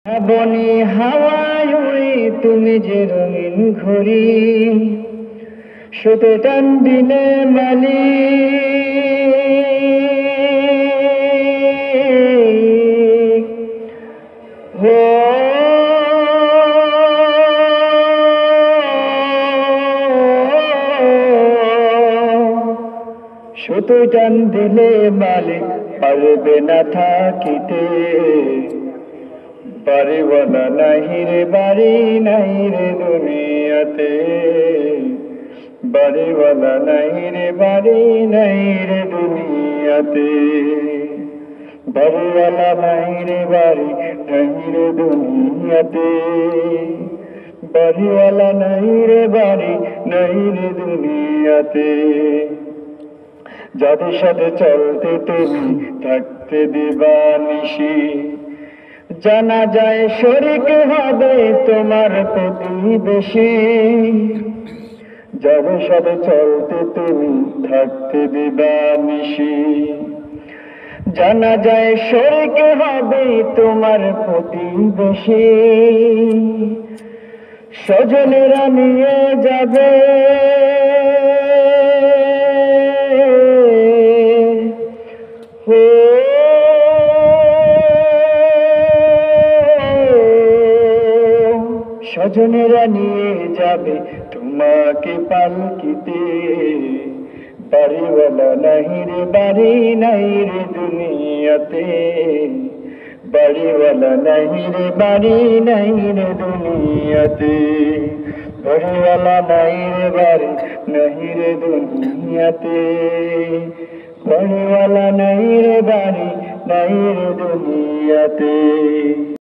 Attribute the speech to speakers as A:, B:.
A: বনি হাওয়ায় উড়ে তুমি যে রঙিন ঘড়ি, সুতো টান দিলে মালি সুতো টান দিলে মালিক পারবে না থাকিতে। বাড়িওয়ালা নাহি রে বাড়ি নাই রে দুনিয়াতে, বাড়িওয়ালা নাহি রে বাড়ি নাই রে দুনিয়াতে, বাড়িওয়ালা নাহি রে বাড়ি নাই রে দুনিয়াতে, বাড়িওয়ালা নাহি রে বাড়ি নাই রে দুনিয়াতে। যাদের সাথে চলতে তুমি থাকতে দিবানিশি, জানা যায় শরীক হবে তোমার প্রতিবেশী। যাদের সাথে চলতে তুমি থাকতে দিবানিশি, জানা যায় শরীক হবে তোমার প্রতিবেশী। স্বজনেরা নিয়ে যাবে স্বজনেরা নিয়ে যাবে তোমাকে পালকিতে। বাড়িওয়ালা নাহি রে বাড়ি নাই রে দুনিয়াতে, বাড়িওয়ালা নাহি রে বাড়ি নাই রে দুনিয়াতে, বাড়িওয়ালা নাই রে বাড়ি নাই রে দুনিয়াতে, বাড়িওয়ালা নাই রে বাড়ি নাই রে দুনিয়াতে।